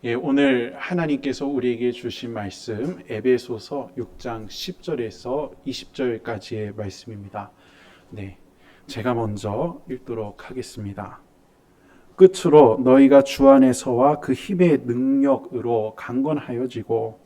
오늘 하나님께서 우리에게 주신 말씀 에베소서 6장 10절에서 20절까지의 말씀입니다. 네, 제가 먼저 읽도록 하겠습니다. 끝으로 너희가 주 안에서와 그 힘의 능력으로 강건하여지고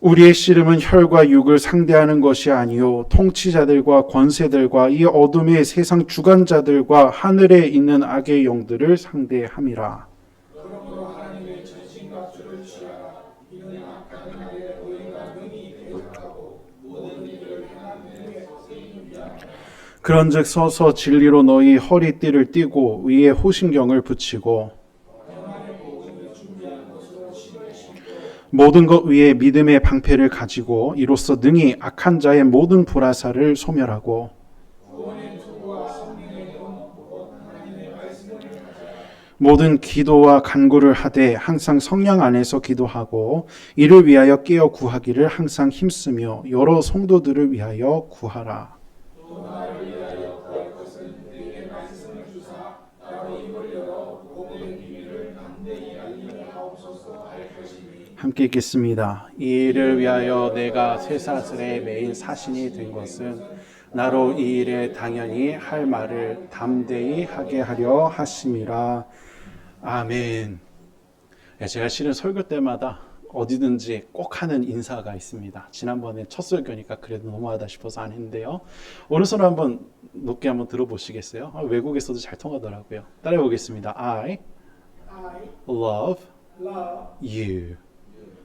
우리의 씨름은 혈과 육을 상대하는 것이 아니요 통치자들과 권세들과 이 어둠의 세상 주관자들과 하늘에 있는 악의 영들을 상대함이라. 그런즉 서서 진리로 너희 허리띠를 띠고 위에 호신경을 붙이고 모든 것 위에 믿음의 방패를 가지고 이로써 능히 악한 자의 모든 불화살을 소멸하고 모든 기도와 간구를 하되 항상 성령 안에서 기도하고 이를 위하여 깨어 구하기를 항상 힘쓰며 여러 성도들을 위하여 구하라. 함께 읽겠습니다. 이 일을 위하여 내가 쇠사슬에 매인 사신이 된 것은 나로 이 일에 당연히 할 말을 담대히 하게 하려 하심이라. 아멘. 제가 실은 설교 때마다 어디든지 꼭 하는 인사가 있습니다. 지난번에 첫 설교니까 그래도 너무하다 싶어서 안 했는데요. 오른손을 한번 높게 한번 들어보시겠어요? 외국에서도 잘 통하더라고요. 따라해 보겠습니다. I love you.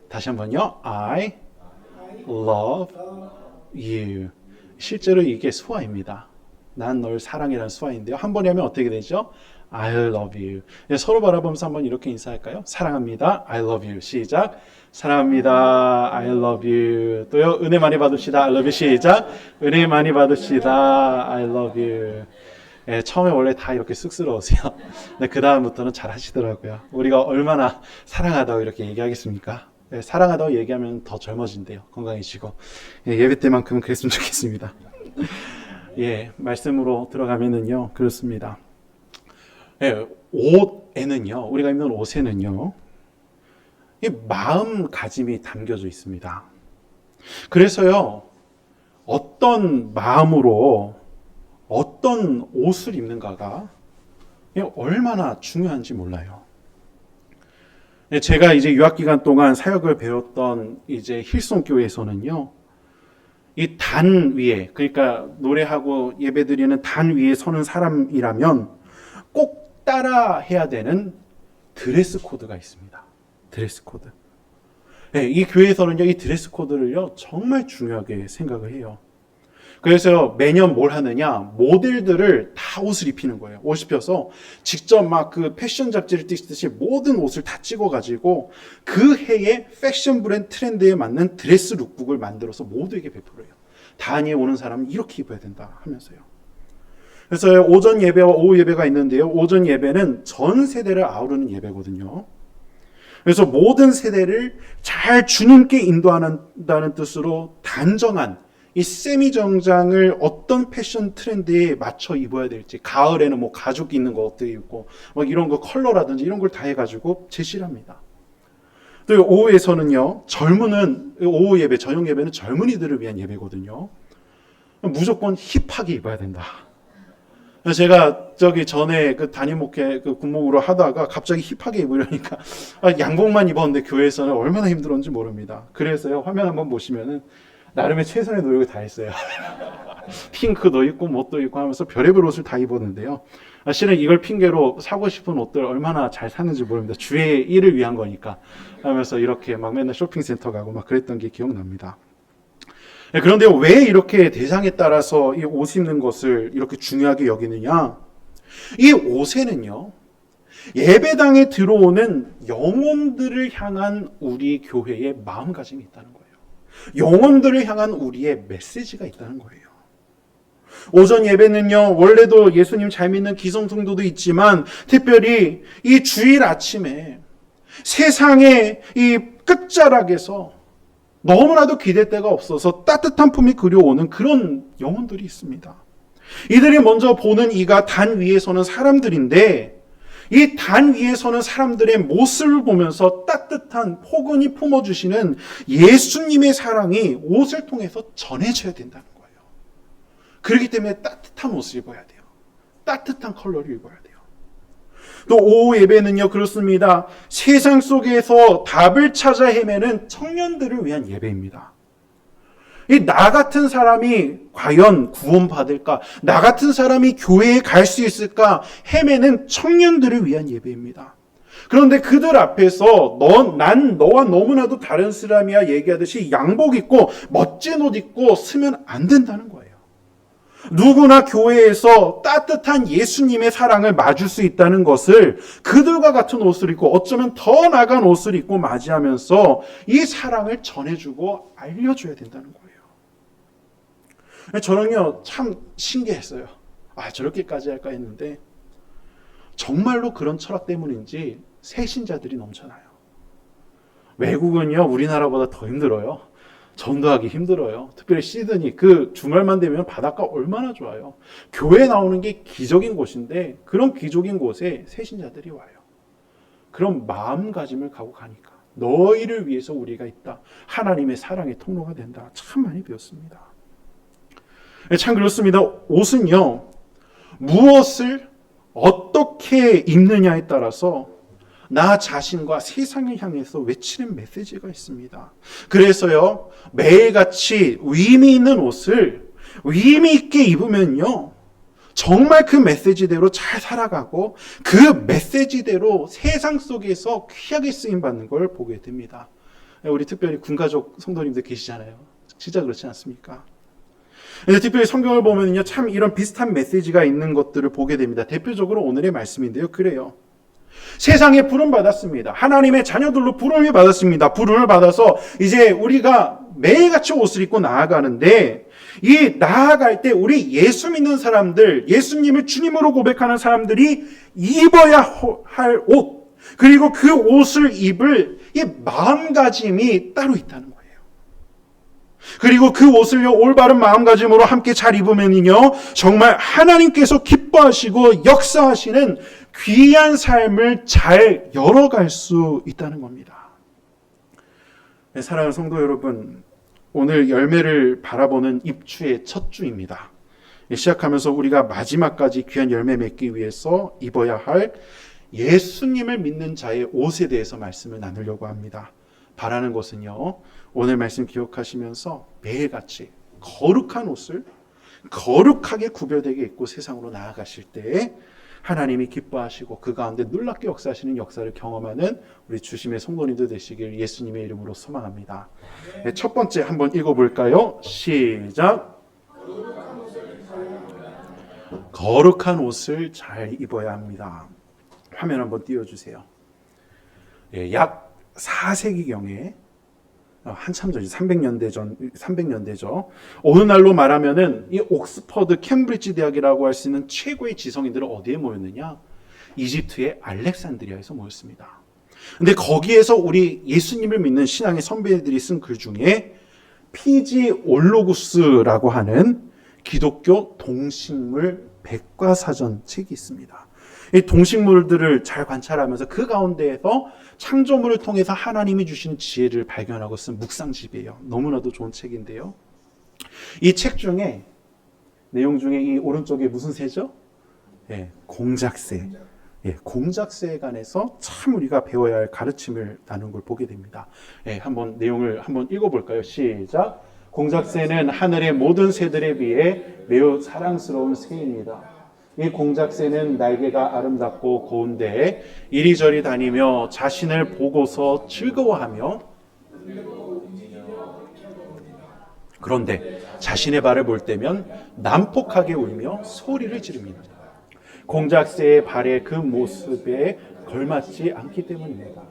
다시 한번요. I love you. 실제로 이게 수화입니다. 난 널 사랑이라는 수화인데요. 한 번에 하면 어떻게 되죠? I love you. 서로 바라보면서 한번 이렇게 인사할까요? 사랑합니다. I love you. 시작. 사랑합니다. I love you. 또요. 은혜 많이 받읍시다. I love you. 시작. 은혜 많이 받읍시다. I love you. 처음에 원래 다 이렇게 쑥스러우세요. 근데 그 다음부터는 잘 하시더라고요. 우리가 얼마나 사랑하다고 이렇게 얘기하겠습니까? 사랑하다고 얘기하면 더 젊어진대요. 건강해지고. 예배 때만큼은 그랬으면 좋겠습니다. 말씀으로 들어가면은요, 그렇습니다. 옷에는요, 우리가 입는 옷에는요, 이 마음가짐이 담겨져 있습니다. 그래서요, 어떤 마음으로 어떤 옷을 입는가가 얼마나 중요한지 몰라요. 제가 이제 유학 기간 동안 사역을 배웠던 이제 힐송 교회에서는요, 이 단 위에, 그러니까 노래하고 예배드리는 단 위에 서는 사람이라면 꼭 따라 해야 되는 드레스 코드가 있습니다. 드레스 코드. 이 교회에서는요, 이 드레스 코드를요, 정말 중요하게 생각을 해요. 그래서 매년 뭘 하느냐, 모델들을 다 옷을 입히는 거예요. 옷 입혀서 직접 막 그 패션 잡지를 찍듯이 모든 옷을 다 찍어가지고 그 해의 패션 브랜드 트렌드에 맞는 드레스 룩북을 만들어서 모두에게 배포를 해요. 단위에 오는 사람은 이렇게 입어야 된다 하면서요. 그래서 오전 예배와 오후 예배가 있는데요. 오전 예배는 전 세대를 아우르는 예배거든요. 그래서 모든 세대를 잘 주님께 인도한다는 뜻으로 단정한 이 세미 정장을 어떤 패션 트렌드에 맞춰 입어야 될지, 가을에는 뭐 가죽 있는 거 어떻게 입고 막 이런 거 컬러라든지 이런 걸 다 해가지고 제시를 합니다. 또 오후에서는요, 오후 예배, 저녁 예배는 젊은이들을 위한 예배거든요. 무조건 힙하게 입어야 된다. 제가 전에 그 담임 목회 그 군목으로 하다가 갑자기 힙하게 입으려니까 양복만 입었는데 교회에서는 얼마나 힘들었는지 모릅니다. 그래서요, 화면 한번 보시면은 나름의 최선의 노력을 다했어요. 핑크도 입고 뭣도 입고 하면서 별의별 옷을 다 입었는데요. 실은 이걸 핑계로 사고 싶은 옷들 얼마나 잘 샀는지 모릅니다. 주의 일을 위한 거니까 하면서 이렇게 막 맨날 쇼핑센터 가고 막 그랬던 게 기억납니다. 그런데 왜 이렇게 대상에 따라서 이 옷 입는 것을 이렇게 중요하게 여기느냐? 이 옷에는요, 예배당에 들어오는 영혼들을 향한 우리 교회의 마음가짐이 있다는 거예요. 영혼들을 향한 우리의 메시지가 있다는 거예요. 오전 예배는요, 원래도 예수님 잘 믿는 기성성도도 있지만 특별히 이 주일 아침에 세상의 이 끝자락에서 너무나도 기댈 데가 없어서 따뜻한 품이 그려오는 그런 영혼들이 있습니다. 이들이 먼저 보는 이가 단 위에 서는 사람들인데 이 단 위에 서는 사람들의 모습을 보면서 따뜻한 포근히 품어주시는 예수님의 사랑이 옷을 통해서 전해져야 된다는 거예요. 그렇기 때문에 따뜻한 옷을 입어야 돼요. 따뜻한 컬러를 입어야 돼요. 또 오후 예배는요, 그렇습니다. 세상 속에서 답을 찾아 헤매는 청년들을 위한 예배입니다. 이 나 같은 사람이 과연 구원받을까? 나 같은 사람이 교회에 갈 수 있을까? 헤매는 청년들을 위한 예배입니다. 그런데 그들 앞에서 난 너와 너무나도 다른 사람이야 얘기하듯이 양복 입고 멋진 옷 입고 쓰면 안 된다는 거예요. 누구나 교회에서 따뜻한 예수님의 사랑을 맞을 수 있다는 것을 그들과 같은 옷을 입고 어쩌면 더 나간 옷을 입고 맞이하면서 이 사랑을 전해주고 알려줘야 된다는 거예요. 저는요 참 신기했어요. 저렇게까지 할까 했는데 정말로 그런 철학 때문인지 새신자들이 넘쳐나요. 외국은요 우리나라보다 더 힘들어요. 전도하기 힘들어요. 특별히 시드니 그 주말만 되면 바닷가 얼마나 좋아요. 교회 나오는 게 기적인 곳인데 그런 기적인 곳에 새신자들이 와요. 그런 마음가짐을 갖고 가니까 너희를 위해서 우리가 있다. 하나님의 사랑의 통로가 된다. 참 많이 배웠습니다. 참 그렇습니다. 옷은요 무엇을 어떻게 입느냐에 따라서 나 자신과 세상을 향해서 외치는 메시지가 있습니다. 그래서요 매일같이 의미 있는 옷을 의미 있게 입으면요 정말 그 메시지대로 잘 살아가고 그 메시지대로 세상 속에서 귀하게 쓰임받는 걸 보게 됩니다. 우리 특별히 군가족 성도님들 계시잖아요. 진짜 그렇지 않습니까? 특별히 성경을 보면요 참 이런 비슷한 메시지가 있는 것들을 보게 됩니다. 대표적으로 오늘의 말씀인데요. 그래요. 세상에 부름 받았습니다. 하나님의 자녀들로 부름을 받았습니다. 부름을 받아서 이제 우리가 매일같이 옷을 입고 나아가는데 이 나아갈 때 우리 예수 믿는 사람들, 예수님을 주님으로 고백하는 사람들이 입어야 할 옷, 그리고 그 옷을 입을 이 마음가짐이 따로 있다는 거예요. 그리고 그 옷을요 올바른 마음가짐으로 함께 잘 입으면요 정말 하나님께서 기뻐하시고 역사하시는 귀한 삶을 잘 열어갈 수 있다는 겁니다. 네, 사랑하는 성도 여러분, 오늘 열매를 바라보는 입주의 첫 주입니다. 시작하면서 우리가 마지막까지 귀한 열매 맺기 위해서 입어야 할 예수님을 믿는 자의 옷에 대해서 말씀을 나누려고 합니다. 바라는 것은요 오늘 말씀 기억하시면서 매일같이 거룩한 옷을 거룩하게 구별되게 입고 세상으로 나아가실 때 하나님이 기뻐하시고 그 가운데 놀랍게 역사하시는 역사를 경험하는 우리 주심의 성도님들 되시길 예수님의 이름으로 소망합니다. 네, 첫 번째 한번 읽어볼까요? 시작. 거룩한 옷을 잘 입어야 합니다. 화면 한번 띄워주세요. 약 4세기경에 한참 전이 300년대죠. 오늘날로 말하면은 이 옥스퍼드 캠브리지 대학이라고 할 수 있는 최고의 지성인들은 어디에 모였느냐? 이집트의 알렉산드리아에서 모였습니다. 근데 거기에서 우리 예수님을 믿는 신앙의 선배들이 쓴 글 중에 피지 올로구스라고 하는 기독교 동식물 백과사전 책이 있습니다. 이 동식물들을 잘 관찰하면서 그 가운데에서 창조물을 통해서 하나님이 주시는 지혜를 발견하고 쓴 묵상집이에요. 너무나도 좋은 책인데요. 이 책 중에 내용 중에 이 오른쪽에 무슨 새죠? 공작새. 공작새에 관해서 참 우리가 배워야 할 가르침을 나눈 걸 보게 됩니다. 한번 내용을 한번 읽어볼까요? 시작. 공작새는 하늘의 모든 새들에 비해 매우 사랑스러운 새입니다. 이 공작새는 날개가 아름답고 고운데 이리저리 다니며 자신을 보고서 즐거워하며 그런데 자신의 발을 볼 때면 난폭하게 울며 소리를 지릅니다. 공작새의 발의 그 모습에 걸맞지 않기 때문입니다.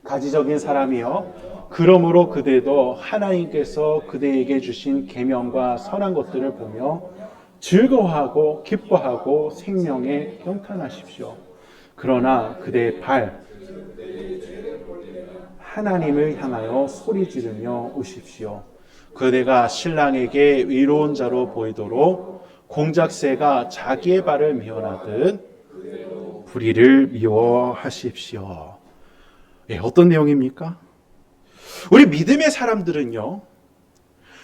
가지적인 사람이여, 그러므로 그대도 하나님께서 그대에게 주신 계명과 선한 것들을 보며 즐거워하고 기뻐하고 생명에 경탄하십시오. 그러나 그대의 발, 하나님을 향하여 소리 지르며 우십시오. 그대가 신랑에게 의로운 자로 보이도록 공작새가 자기의 발을 미워하듯 불의를 미워하십시오. 예, 어떤 내용입니까? 우리 믿음의 사람들은요,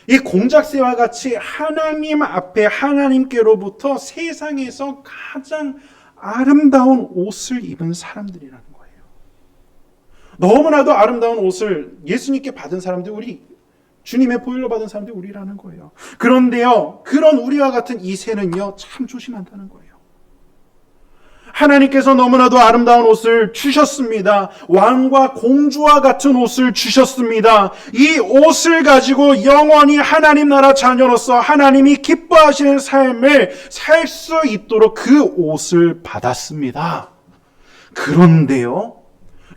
이 공작새와 같이 하나님 앞에 하나님께로부터 세상에서 가장 아름다운 옷을 입은 사람들이라는 거예요. 너무나도 아름다운 옷을 예수님께 받은 사람들, 우리 주님의 보혈로 받은 사람들이 우리라는 거예요. 그런데요, 그런 우리와 같은 이 새는요, 참 조심한다는 거예요. 하나님께서 너무나도 아름다운 옷을 주셨습니다. 왕과 공주와 같은 옷을 주셨습니다. 이 옷을 가지고 영원히 하나님 나라 자녀로서 하나님이 기뻐하시는 삶을 살 수 있도록 그 옷을 받았습니다. 그런데요,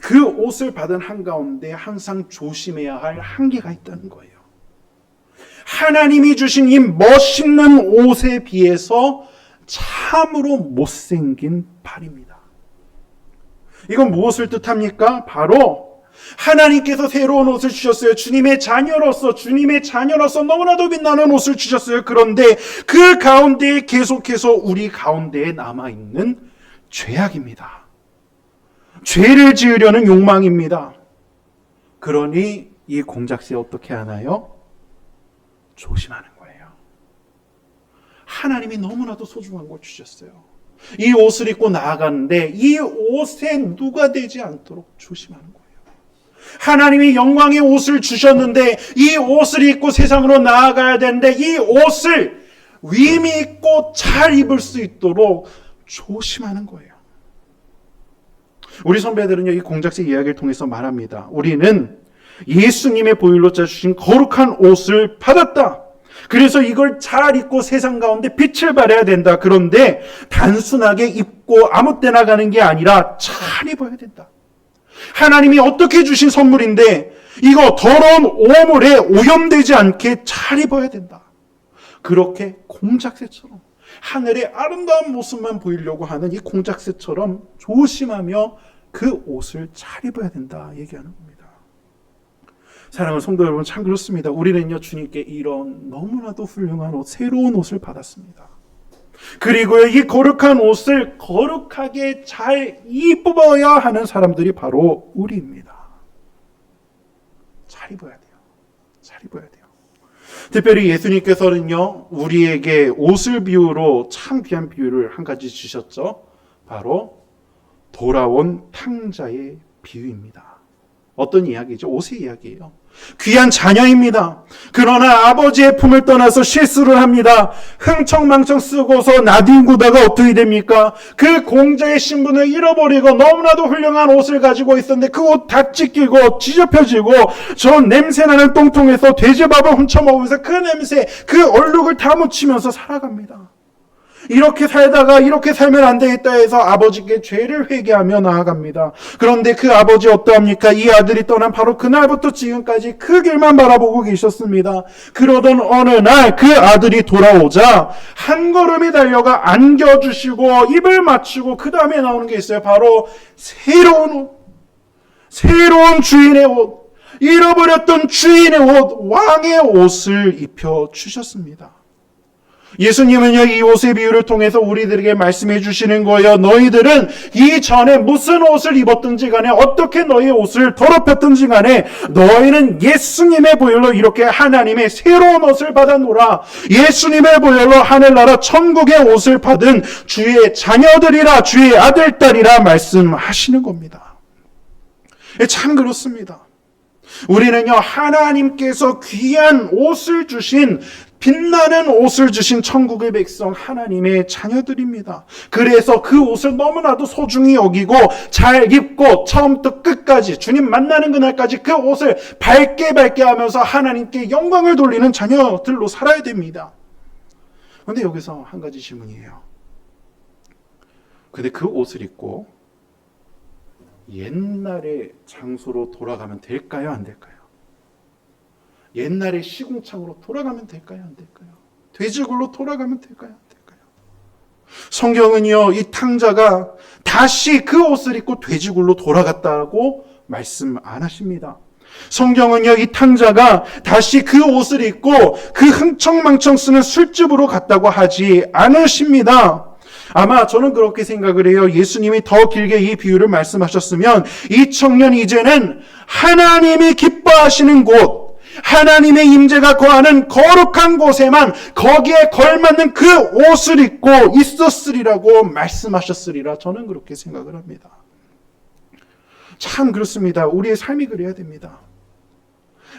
그 옷을 받은 한가운데 항상 조심해야 할 한계가 있다는 거예요. 하나님이 주신 이 멋있는 옷에 비해서 참으로 못생긴 발입니다. 이건 무엇을 뜻합니까? 바로 하나님께서 새로운 옷을 주셨어요. 주님의 자녀로서 너무나도 빛나는 옷을 주셨어요. 그런데 그 가운데에 계속해서 우리 가운데에 남아있는 죄악입니다. 죄를 지으려는 욕망입니다. 그러니 이 공작새 어떻게 하나요? 조심하는 거예요. 하나님이 너무나도 소중한 걸 주셨어요. 이 옷을 입고 나아가는데 이 옷에 누가 되지 않도록 조심하는 거예요. 하나님이 영광의 옷을 주셨는데 이 옷을 입고 세상으로 나아가야 되는데 이 옷을 위미 있고 잘 입을 수 있도록 조심하는 거예요. 우리 선배들은요, 이 공작새 이야기를 통해서 말합니다. 우리는 예수님의 보혈로 짜주신 거룩한 옷을 받았다. 그래서 이걸 잘 입고 세상 가운데 빛을 발해야 된다. 그런데 단순하게 입고 아무 때나 가는 게 아니라 잘 입어야 된다. 하나님이 어떻게 주신 선물인데 이거 더러운 오물에 오염되지 않게 잘 입어야 된다. 그렇게 공작새처럼 하늘의 아름다운 모습만 보이려고 하는 이 공작새처럼 조심하며 그 옷을 잘 입어야 된다 얘기하는 겁니다. 사랑하는 성도 여러분, 참 그렇습니다. 우리는요, 주님께 이런 너무나도 훌륭한 옷, 새로운 옷을 받았습니다. 그리고요, 이 거룩한 옷을 거룩하게 잘 입어야 하는 사람들이 바로 우리입니다. 잘 입어야 돼요. 잘 입어야 돼요. 특별히 예수님께서는요, 우리에게 옷을 비유로 참 귀한 비유를 한 가지 주셨죠. 바로 돌아온 탕자의 비유입니다. 어떤 이야기죠? 옷의 이야기예요. 귀한 자녀입니다. 그러나 아버지의 품을 떠나서 실수를 합니다. 흥청망청 쓰고서 나뒹구다가 어떻게 됩니까? 그 공자의 신분을 잃어버리고 너무나도 훌륭한 옷을 가지고 있었는데 그 옷 다 찢기고 찢어펴지고 저 냄새나는 똥통에서 돼지밥을 훔쳐먹으면서 그 냄새, 그 얼룩을 다 묻히면서 살아갑니다. 이렇게 살다가 이렇게 살면 안 되겠다 해서 아버지께 죄를 회개하며 나아갑니다. 그런데 그 아버지 어떠합니까? 이 아들이 떠난 바로 그날부터 지금까지 그 길만 바라보고 계셨습니다. 그러던 어느 날 그 아들이 돌아오자 한 걸음이 달려가 안겨주시고 입을 맞추고 그 다음에 나오는 게 있어요. 바로 새로운 옷, 새로운 주인의 옷, 잃어버렸던 주인의 옷, 왕의 옷을 입혀주셨습니다. 예수님은요, 이 옷의 비유를 통해서 우리들에게 말씀해 주시는 거예요. 너희들은 이전에 무슨 옷을 입었든지 간에 어떻게 너희의 옷을 더럽혔든지 간에 너희는 예수님의 보혈로 이렇게 하나님의 새로운 옷을 받아노라. 예수님의 보혈로 하늘나라 천국의 옷을 받은 주의 자녀들이라, 주의 아들, 딸이라 말씀하시는 겁니다. 참 그렇습니다. 우리는요, 하나님께서 귀한 옷을 주신, 빛나는 옷을 주신 천국의 백성, 하나님의 자녀들입니다. 그래서 그 옷을 너무나도 소중히 여기고 잘 입고 처음부터 끝까지 주님 만나는 그날까지 그 옷을 밝게 하면서 하나님께 영광을 돌리는 자녀들로 살아야 됩니다. 그런데 여기서 한 가지 질문이에요. 근데 그 옷을 입고 옛날의 장소로 돌아가면 될까요? 안 될까요? 옛날의 시궁창으로 돌아가면 될까요? 안 될까요? 돼지굴로 돌아가면 될까요? 안 될까요? 성경은요, 이 탕자가 다시 그 옷을 입고 돼지굴로 돌아갔다고 말씀 안 하십니다. 성경은요, 이 탕자가 다시 그 옷을 입고 그 흥청망청 쓰는 술집으로 갔다고 하지 않으십니다. 아마 저는 그렇게 생각을 해요. 예수님이 더 길게 이 비유를 말씀하셨으면 이 청년이 이제는 하나님이 기뻐하시는 곳, 하나님의 임재가 거하는 거룩한 곳에만 거기에 걸맞는 그 옷을 입고 있었으리라고 말씀하셨으리라 저는 그렇게 생각을 합니다. 참 그렇습니다. 우리의 삶이 그래야 됩니다.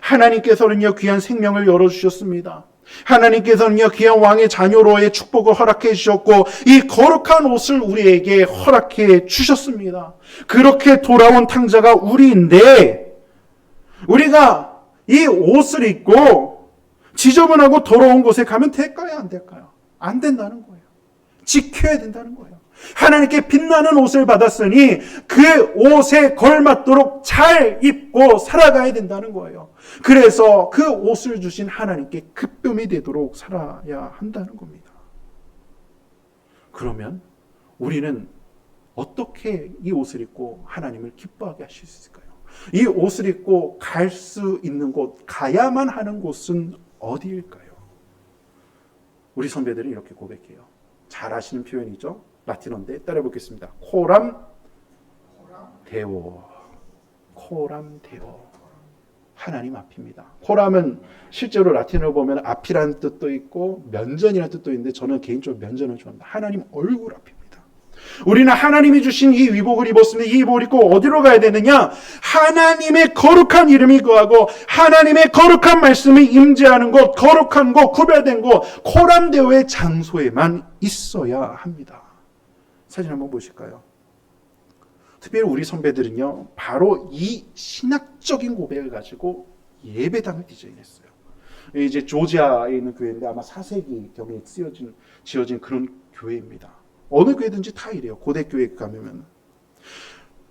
하나님께서는요, 귀한 생명을 열어주셨습니다. 하나님께서는요, 귀한 왕의 자녀로의 축복을 허락해 주셨고 이 거룩한 옷을 우리에게 허락해 주셨습니다. 그렇게 돌아온 탕자가 우리인데 우리가 이 옷을 입고 지저분하고 더러운 곳에 가면 될까요? 안 될까요? 안 된다는 거예요. 지켜야 된다는 거예요. 하나님께 빛나는 옷을 받았으니 그 옷에 걸맞도록 잘 입고 살아가야 된다는 거예요. 그래서 그 옷을 주신 하나님께 급변이 되도록 살아야 한다는 겁니다. 그러면 우리는 어떻게 이 옷을 입고 하나님을 기뻐하게 하실 수 있을까요? 이 옷을 입고 갈 수 있는 곳, 가야만 하는 곳은 어디일까요? 우리 선배들은 이렇게 고백해요. 잘 아시는 표현이죠. 라틴어인데 따라 보겠습니다. 코람 데오. 코람 데오. 하나님 앞입니다. 코람은 실제로 라틴어로 보면 앞이라는 뜻도 있고 면전이라는 뜻도 있는데 저는 개인적으로 면전을 좋아합니다. 하나님 얼굴 앞입니다. 우리는 하나님이 주신 이 위복을 입었습니다. 이 위복을 입고 어디로 가야 되느냐? 하나님의 거룩한 이름이 거하고 하나님의 거룩한 말씀이 임재하는 곳, 거룩한 곳, 구별된 곳, 코람데오의 장소에만 있어야 합니다. 사진 한번 보실까요? 특별히 우리 선배들은요, 바로 이 신학적인 고백을 가지고 예배당을 디자인했어요. 이제 조지아에 있는 교회인데 아마 4세기 경에 지어진 그런 교회입니다. 어느 교회든지 다 이래요. 고대 교회 가면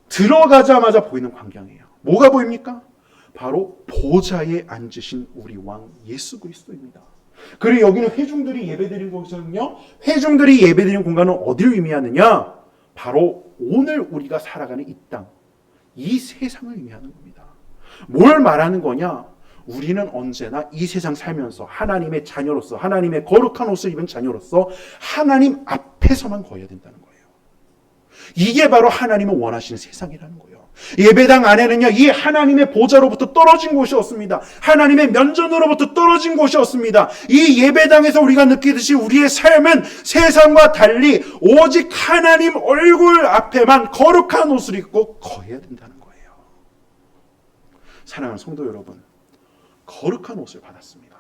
들어가자마자 보이는 광경이에요. 뭐가 보입니까? 바로 보좌에 앉으신 우리 왕 예수 그리스도입니다. 그리고 여기는 회중들이 예배드리는 곳이거든요. 회중들이 예배드리는 공간은 어디를 의미하느냐? 바로 오늘 우리가 살아가는 이 땅, 이 세상을 의미하는 겁니다. 뭘 말하는 거냐? 우리는 언제나 이 세상 살면서 하나님의 자녀로서, 하나님의 거룩한 옷을 입은 자녀로서 하나님 앞에서만 거해야 된다는 거예요. 이게 바로 하나님은 원하시는 세상이라는 거예요. 예배당 안에는요, 이 하나님의 보좌로부터 떨어진 곳이 없습니다. 하나님의 면전으로부터 떨어진 곳이 없습니다. 이 예배당에서 우리가 느끼듯이 우리의 삶은 세상과 달리 오직 하나님 얼굴 앞에만 거룩한 옷을 입고 거해야 된다는 거예요. 사랑하는 성도 여러분, 거룩한 옷을 받았습니다.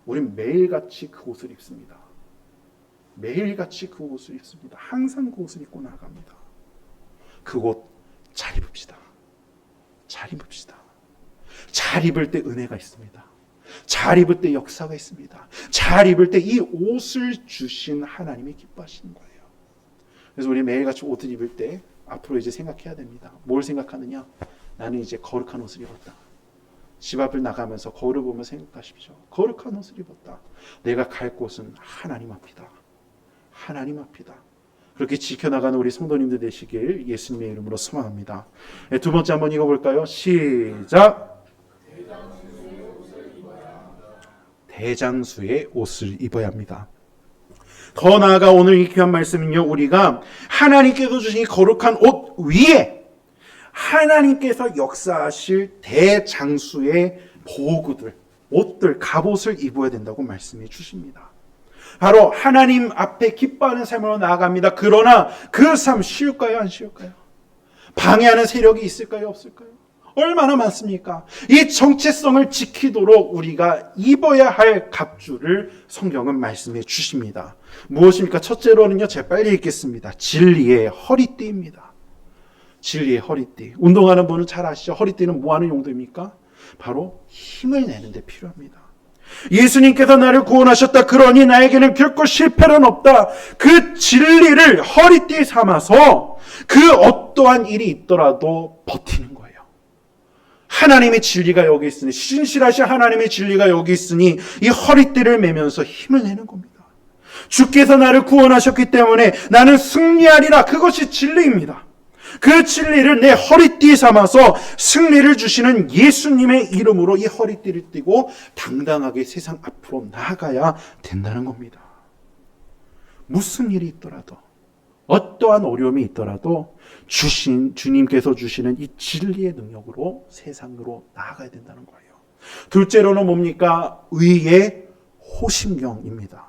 우린 매일같이 그 옷을 입습니다. 매일같이 그 옷을 입습니다. 항상 그 옷을 입고 나갑니다. 그 옷 잘 입읍시다. 잘 입읍시다. 잘 입을 때 은혜가 있습니다. 잘 입을 때 역사가 있습니다. 잘 입을 때 이 옷을 주신 하나님이 기뻐하시는 거예요. 그래서 우리 매일같이 옷을 입을 때 앞으로 이제 생각해야 됩니다. 뭘 생각하느냐? 나는 이제 거룩한 옷을 입었다. 집 앞을 나가면서 거울을 보며 생각하십시오. 거룩한 옷을 입었다. 내가 갈 곳은 하나님 앞이다. 하나님 앞이다. 그렇게 지켜나가는 우리 성도님들 되시길 예수님의 이름으로 소망합니다. 두 번째 한번 읽어볼까요? 시작. 대장수의 옷을 입어야 합니다. 더 나아가 오늘 이 귀한 말씀은요, 우리가 하나님께서 주신 거룩한 옷 위에 하나님께서 역사하실 대장수의 보구들, 옷들, 갑옷을 입어야 된다고 말씀해 주십니다. 바로 하나님 앞에 기뻐하는 삶으로 나아갑니다. 그러나 그 삶 쉬울까요? 안 쉬울까요? 방해하는 세력이 있을까요? 없을까요? 얼마나 많습니까? 이 정체성을 지키도록 우리가 입어야 할 갑주를 성경은 말씀해 주십니다. 무엇입니까? 첫째로는요, 제가 빨리 읽겠습니다. 진리의 허리띠입니다. 진리의 허리띠. 운동하는 분은 잘 아시죠? 허리띠는 뭐 하는 용도입니까? 바로 힘을 내는 데 필요합니다. 예수님께서 나를 구원하셨다. 그러니 나에게는 결코 실패는 없다. 그 진리를 허리띠 삼아서 그 어떠한 일이 있더라도 버티는 거예요. 하나님의 진리가 여기 있으니, 신실하신 하나님의 진리가 여기 있으니 이 허리띠를 매면서 힘을 내는 겁니다. 주께서 나를 구원하셨기 때문에 나는 승리하리라. 그것이 진리입니다. 그 진리를 내 허리띠 삼아서 승리를 주시는 예수님의 이름으로 이 허리띠를 띠고 당당하게 세상 앞으로 나아가야 된다는 겁니다. 무슨 일이 있더라도, 어떠한 어려움이 있더라도 주님께서 주시는 이 진리의 능력으로 세상으로 나아가야 된다는 거예요. 둘째로는 뭡니까? 의의 호심경입니다.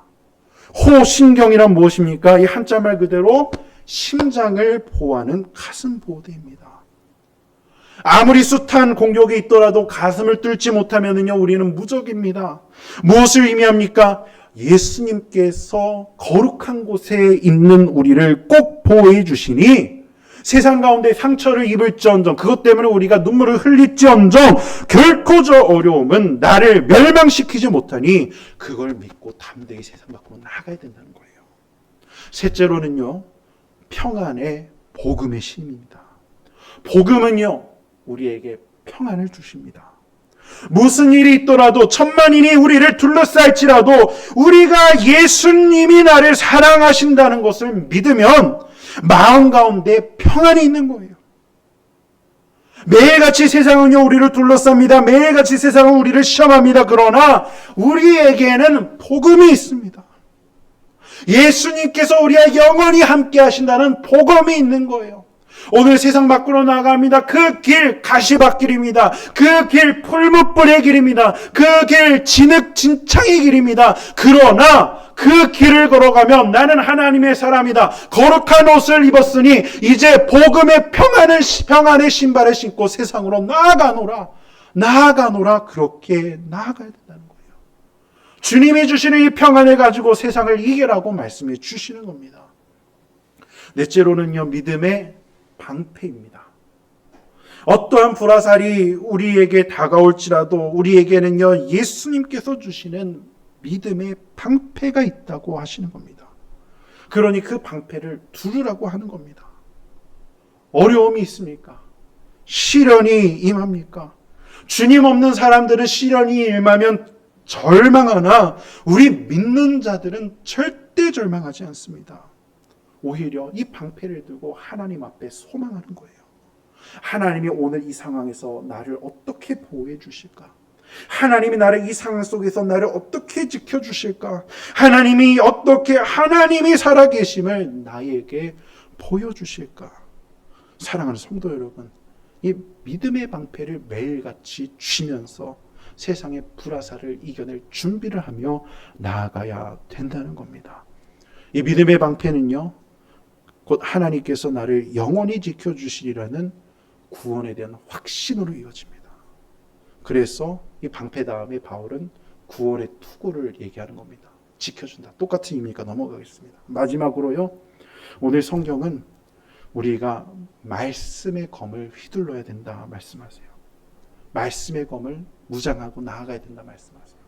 호심경이란 무엇입니까? 이 한자말 그대로 심장을 보호하는 가슴 보호대입니다. 아무리 숱한 공격이 있더라도 가슴을 뚫지 못하면요, 우리는 무적입니다. 무엇을 의미합니까? 예수님께서 거룩한 곳에 있는 우리를 꼭 보호해 주시니 세상 가운데 상처를 입을지언정, 그것 때문에 우리가 눈물을 흘릴지언정 결코 저 어려움은 나를 멸망시키지 못하니 그걸 믿고 담대히 세상 밖으로 나가야 된다는 거예요. 셋째로는요, 평안의 복음의 신입니다. 복음은요, 우리에게 평안을 주십니다. 무슨 일이 있더라도 천만인이 우리를 둘러싸일지라도 우리가 예수님이 나를 사랑하신다는 것을 믿으면 마음 가운데 평안이 있는 거예요. 매일같이 세상은요, 우리를 둘러쌉니다. 매일같이 세상은 우리를 시험합니다. 그러나 우리에게는 복음이 있습니다. 예수님께서 우리와 영원히 함께 하신다는 복음이 있는 거예요. 오늘 세상 밖으로 나갑니다. 그 길 가시밭길입니다. 그 길 풀무불의 길입니다. 그 길 진흙진창의 길입니다. 그러나 그 길을 걸어가면 나는 하나님의 사람이다. 거룩한 옷을 입었으니 이제 복음의 평안의 신발을 신고 세상으로 나아가노라. 그렇게 나아가야 된다는 거예요. 주님이 주시는 이 평안을 가지고 세상을 이기라고 말씀해 주시는 겁니다. 넷째로는요, 믿음의 방패입니다. 어떠한 불화살이 우리에게 다가올지라도 우리에게는요, 예수님께서 주시는 믿음의 방패가 있다고 하시는 겁니다. 그러니 그 방패를 두르라고 하는 겁니다. 어려움이 있습니까? 시련이 임합니까? 주님 없는 사람들은 시련이 임하면 절망하나 우리 믿는 자들은 절대 절망하지 않습니다. 오히려 이 방패를 들고 하나님 앞에 소망하는 거예요. 하나님이 오늘 이 상황에서 나를 어떻게 보호해 주실까? 하나님이 나를 이 상황 속에서 나를 어떻게 지켜주실까? 하나님이 살아계심을 나에게 보여주실까? 사랑하는 성도 여러분, 이 믿음의 방패를 매일같이 쥐면서 세상의 불화살을 이겨낼 준비를 하며 나아가야 된다는 겁니다. 이 믿음의 방패는요, 곧 하나님께서 나를 영원히 지켜주시리라는 구원에 대한 확신으로 이어집니다. 그래서 이 방패 다음에 바울은 구원의 투구를 얘기하는 겁니다. 지켜준다. 똑같은 의미니까 넘어가겠습니다. 마지막으로요, 오늘 성경은 우리가 말씀의 검을 휘둘러야 된다 말씀하세요. 말씀의 검을 무장하고 나아가야 된다 말씀하세요.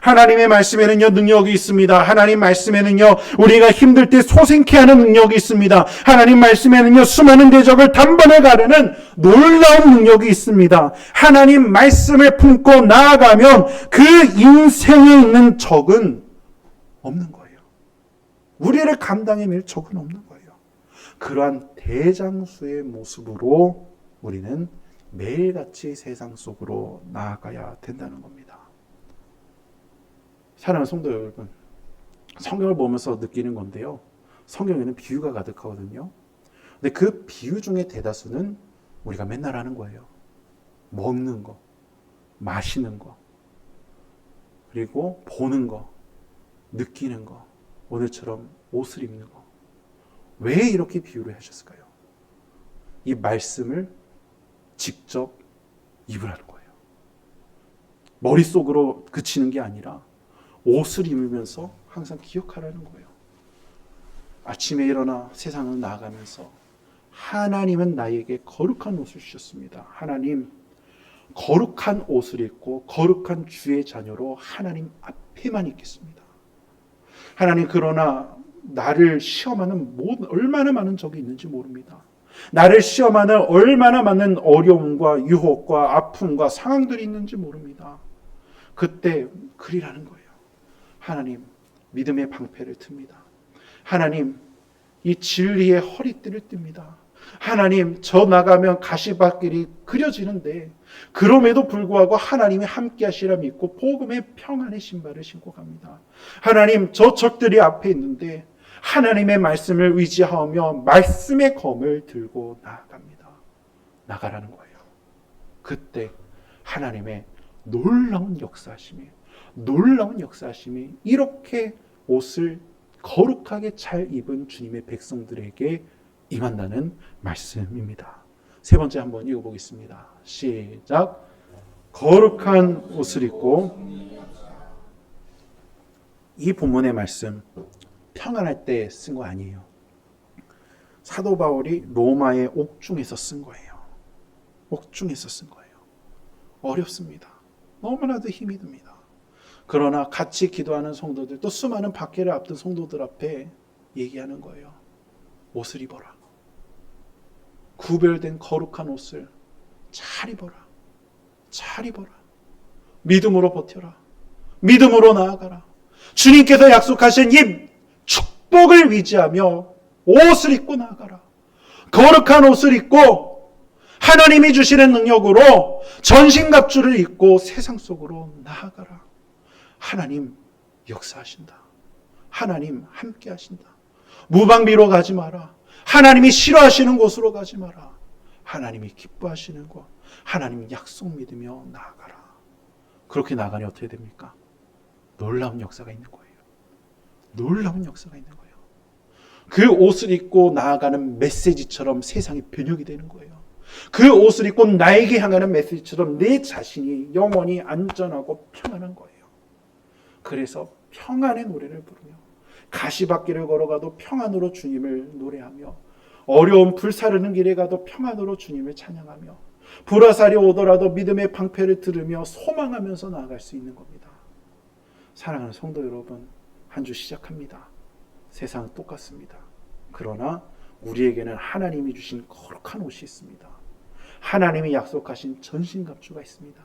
하나님의 말씀에는요, 능력이 있습니다. 하나님 말씀에는요, 우리가 힘들 때 소생케 하는 능력이 있습니다. 하나님 말씀에는요, 수많은 대적을 단번에 가르는 놀라운 능력이 있습니다. 하나님 말씀을 품고 나아가면 그 인생에 있는 적은 없는 거예요. 우리를 감당해 밀 적은 없는 거예요. 그러한 대장수의 모습으로 우리는 매일같이 세상 속으로 나아가야 된다는 겁니다. 사랑하는 성도 여러분, 성경을 보면서 느끼는 건데요, 성경에는 비유가 가득하거든요. 근데 그 비유 중에 대다수는 우리가 맨날 하는 거예요. 먹는 거, 마시는 거, 그리고 보는 거, 느끼는 거, 오늘처럼 옷을 입는 거. 왜 이렇게 비유를 하셨을까요? 이 말씀을 직접 입으라는 거예요. 머릿속으로 그치는 게 아니라 옷을 입으면서 항상 기억하라는 거예요. 아침에 일어나 세상을 나아가면서 하나님은 나에게 거룩한 옷을 주셨습니다. 하나님, 거룩한 옷을 입고 거룩한 주의 자녀로 하나님 앞에만 있겠습니다. 하나님, 그러나 나를 시험하는 얼마나 많은 적이 있는지 모릅니다. 나를 시험하는 얼마나 많은 어려움과 유혹과 아픔과 상황들이 있는지 모릅니다. 그때 그리라는 거예요. 하나님, 믿음의 방패를 듭니다. 하나님, 이 진리의 허리띠를 띱니다. 하나님, 저 나가면 가시밭길이 그려지는데 그럼에도 불구하고 하나님이 함께 하시라 믿고 복음의 평안의 신발을 신고 갑니다. 하나님, 저 적들이 앞에 있는데 하나님의 말씀을 의지하며 말씀의 검을 들고 나아갑니다. 나가라는 거예요. 그때 하나님의 놀라운 역사하심이 이렇게 옷을 거룩하게 잘 입은 주님의 백성들에게 임한다는 말씀입니다. 세 번째 한번 읽어보겠습니다. 시작. 거룩한 옷을 입고. 이 본문의 말씀 평안할 때 쓴 거 아니에요. 사도 바울이 로마의 옥중에서 쓴 거예요. 옥중에서 쓴 거예요. 어렵습니다. 너무나도 힘이 듭니다. 그러나 같이 기도하는 성도들, 또 수많은 박해를 앞둔 성도들 앞에 얘기하는 거예요. 옷을 입어라. 구별된 거룩한 옷을 잘 입어라. 잘 입어라. 믿음으로 버텨라. 믿음으로 나아가라. 주님께서 약속하신 이 축복을 위지하며 옷을 입고 나아가라. 거룩한 옷을 입고 하나님이 주시는 능력으로 전신갑주를 입고 세상 속으로 나아가라. 하나님 역사하신다. 하나님 함께 하신다. 무방비로 가지 마라. 하나님이 싫어하시는 곳으로 가지 마라. 하나님이 기뻐하시는 곳, 하나님 약속 믿으며 나아가라. 그렇게 나아가니 어떻게 됩니까? 놀라운 역사가 있는 거예요. 놀라운 역사가 있는 거예요. 그 옷을 입고 나아가는 메시지처럼 세상이 변혁이 되는 거예요. 그 옷을 입고 나에게 향하는 메시지처럼 내 자신이 영원히 안전하고 평안한 거예요. 그래서 평안의 노래를 부르며 가시밭길을 걸어가도 평안으로 주님을 노래하며 어려운 불사르는 길에 가도 평안으로 주님을 찬양하며 불화살이 오더라도 믿음의 방패를 들으며 소망하면서 나아갈 수 있는 겁니다. 사랑하는 성도 여러분, 한 주 시작합니다. 세상은 똑같습니다. 그러나 우리에게는 하나님이 주신 거룩한 옷이 있습니다. 하나님이 약속하신 전신갑주가 있습니다.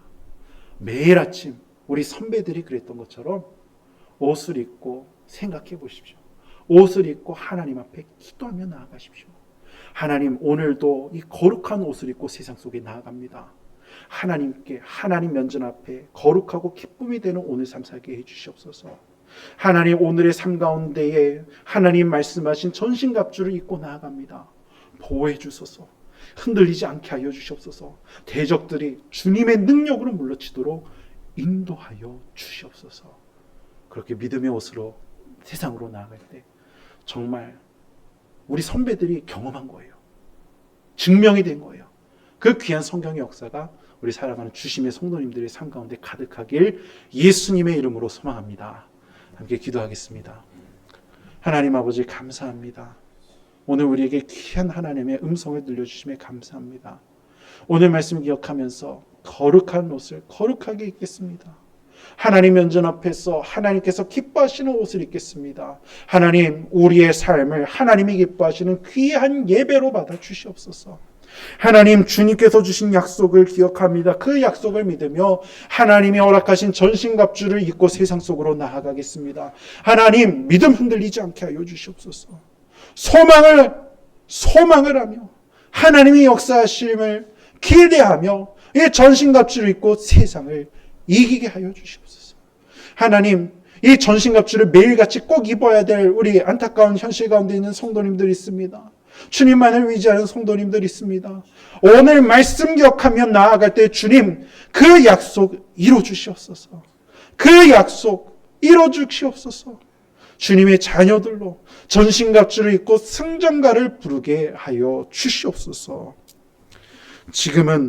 매일 아침 우리 선배들이 그랬던 것처럼 옷을 입고 생각해 보십시오. 옷을 입고 하나님 앞에 기도하며 나아가십시오. 하나님, 오늘도 이 거룩한 옷을 입고 세상 속에 나아갑니다. 하나님께, 하나님 면전 앞에 거룩하고 기쁨이 되는 오늘 삶 살게 해주시옵소서. 하나님, 오늘의 삶 가운데에 하나님 말씀하신 전신갑주를 입고 나아갑니다. 보호해 주소서. 흔들리지 않게 하여 주시옵소서. 대적들이 주님의 능력으로 물러치도록 인도하여 주시옵소서. 그렇게 믿음의 옷으로 세상으로 나아갈 때 정말 우리 선배들이 경험한 거예요. 증명이 된 거예요. 그 귀한 성경의 역사가 우리 사랑하는 주심의 성도님들의 삶 가운데 가득하길 예수님의 이름으로 소망합니다. 함께 기도하겠습니다. 하나님 아버지, 감사합니다. 오늘 우리에게 귀한 하나님의 음성을 들려주심에 감사합니다. 오늘 말씀 기억하면서 거룩한 옷을 거룩하게 입겠습니다. 하나님 면전 앞에서 하나님께서 기뻐하시는 옷을 입겠습니다. 하나님, 우리의 삶을 하나님이 기뻐하시는 귀한 예배로 받아 주시옵소서. 하나님, 주님께서 주신 약속을 기억합니다. 그 약속을 믿으며 하나님이 허락하신 전신갑주를 입고 세상 속으로 나아가겠습니다. 하나님, 믿음 흔들리지 않게 하여 주시옵소서. 소망을 하며 하나님이 역사하심을 기대하며 이 전신갑주를 입고 세상을 이기게 하여 주시옵소서. 하나님, 이 전신갑주를 매일같이 꼭 입어야 될 우리 안타까운 현실 가운데 있는 성도님들이 있습니다. 주님만을 위지하는 성도님들이 있습니다. 오늘 말씀 기억하며 나아갈 때 주님, 그 약속 이뤄주시옵소서. 그 약속 이뤄주시옵소서. 주님의 자녀들로 전신갑주를 입고 승전가를 부르게 하여 주시옵소서. 지금은